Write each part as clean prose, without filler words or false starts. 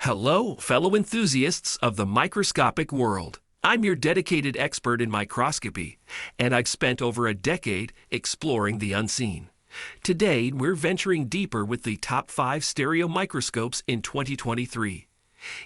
Hello, fellow enthusiasts of the microscopic world. I'm your dedicated expert in microscopy, and I've spent over a decade exploring the unseen. Today, we're venturing deeper with the top 5 stereo microscopes in 2023.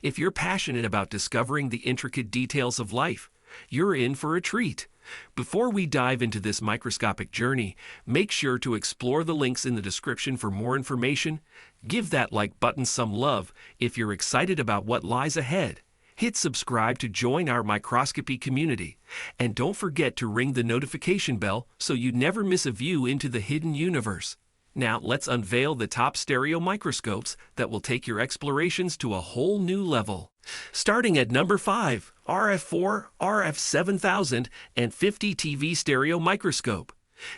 If you're passionate about discovering the intricate details of life, you're in for a treat. Before we dive into this microscopic journey, make sure to explore the links in the description for more information. Give that like button some love if you're excited about what lies ahead. Hit subscribe to join our microscopy community. And don't forget to ring the notification bell so you never miss a view into the hidden universe. Now let's unveil the top stereo microscopes that will take your explorations to a whole new level. Starting at number 5, RF4 RF7000 and 50 TV stereo microscope.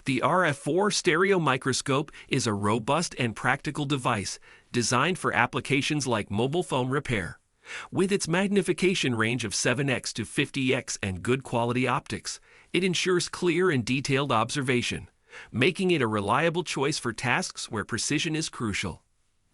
The RF4 stereo microscope is a robust and practical device designed for applications like mobile phone repair. With its magnification range of 7x to 50x and good quality optics, it ensures clear and detailed observation, making it a reliable choice for tasks where precision is crucial.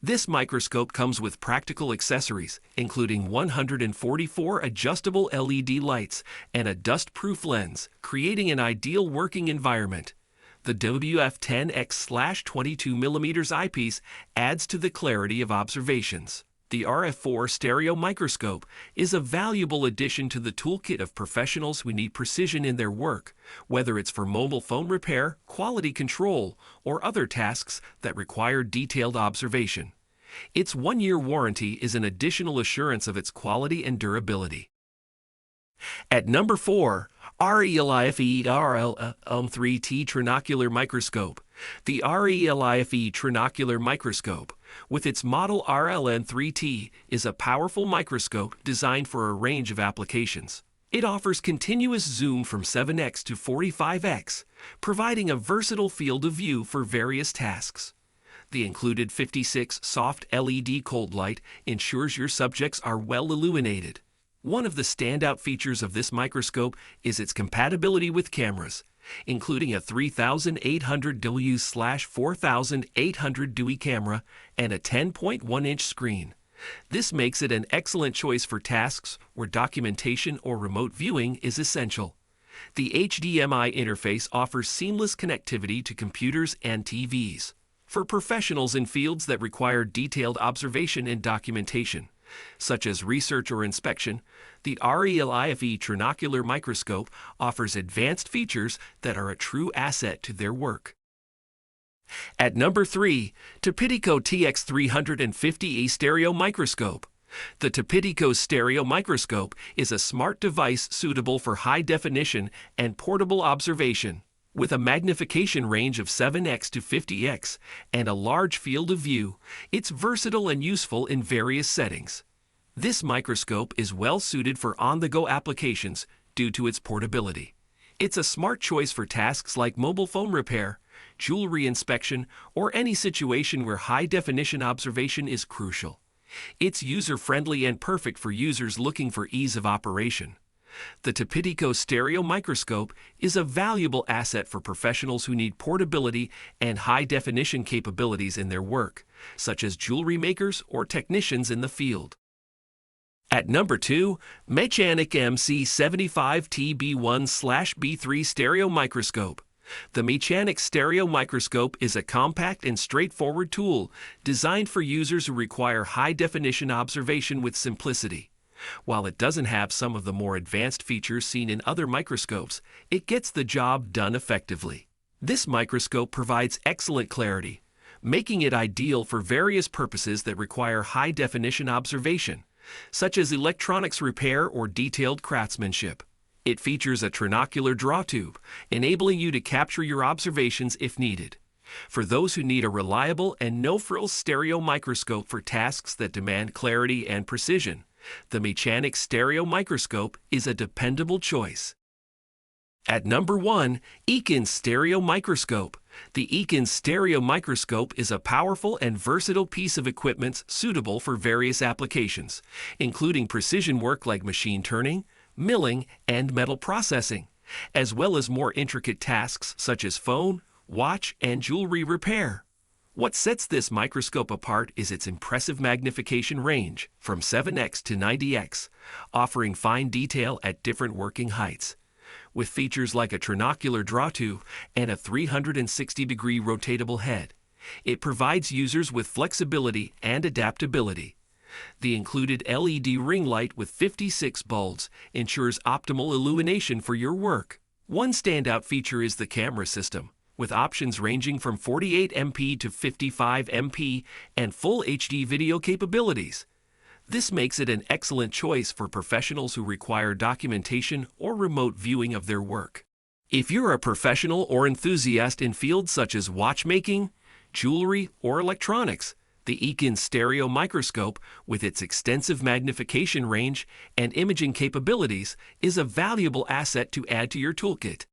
This microscope comes with practical accessories, including 144 adjustable LED lights and a dust-proof lens, creating an ideal working environment. The WF10X/22mm eyepiece adds to the clarity of observations. The RF4 stereo microscope is a valuable addition to the toolkit of professionals who need precision in their work, whether it's for mobile phone repair, quality control, or other tasks that require detailed observation. Its 1-year warranty is an additional assurance of its quality and durability. At number 4, RELIFE RL3T Trinocular Microscope. The RELIFE Trinocular Microscope, with its model RLN3T, is a powerful microscope designed for a range of applications. It offers continuous zoom from 7x to 45x, providing a versatile field of view for various tasks. The included 56 soft LED cold light ensures your subjects are well illuminated. One of the standout features of this microscope is its compatibility with cameras, including a 3800 W/4800 Dewey camera and a 10.1-inch screen. This makes it an excellent choice for tasks where documentation or remote viewing is essential. The HDMI interface offers seamless connectivity to computers and TVs. For professionals in fields that require detailed observation and documentation, such as research or inspection, the RELIFE Trinocular Microscope offers advanced features that are a true asset to their work. At number 3, Topitico TX350E Stereo Microscope. The Topitico Stereo Microscope is a smart device suitable for high-definition and portable observation. With a magnification range of 7x to 50x and a large field of view, it's versatile and useful in various settings. This microscope is well suited for on-the-go applications due to its portability. It's a smart choice for tasks like mobile phone repair, jewelry inspection, or any situation where high-definition observation is crucial. It's user-friendly and perfect for users looking for ease of operation. The Topitico Stereo Microscope is a valuable asset for professionals who need portability and high-definition capabilities in their work, such as jewelry makers or technicians in the field. At number 2, Mechanic MC75TB1/B3 Stereo Microscope. The Mechanic Stereo Microscope is a compact and straightforward tool designed for users who require high-definition observation with simplicity. While it doesn't have some of the more advanced features seen in other microscopes, it gets the job done effectively. This microscope provides excellent clarity, making it ideal for various purposes that require high-definition observation, such as electronics repair or detailed craftsmanship. It features a trinocular draw tube, enabling you to capture your observations if needed. For those who need a reliable and no-frills stereo microscope for tasks that demand clarity and precision, the Mechanic Stereo Microscope is a dependable choice. At number 1, Eakins Stereo Microscope. The Eakins Stereo Microscope is a powerful and versatile piece of equipment suitable for various applications, including precision work like machine turning, milling, and metal processing, as well as more intricate tasks such as phone, watch, and jewelry repair. What sets this microscope apart is its impressive magnification range from 7x to 90x, offering fine detail at different working heights. With features like a trinocular draw tube and a 360-degree rotatable head, it provides users with flexibility and adaptability. The included LED ring light with 56 bulbs ensures optimal illumination for your work. One standout feature is the camera system, with options ranging from 48 MP to 55 MP and full HD video capabilities. This makes it an excellent choice for professionals who require documentation or remote viewing of their work. If you're a professional or enthusiast in fields such as watchmaking, jewelry, or electronics, the Ekin Stereo Microscope, with its extensive magnification range and imaging capabilities, is a valuable asset to add to your toolkit.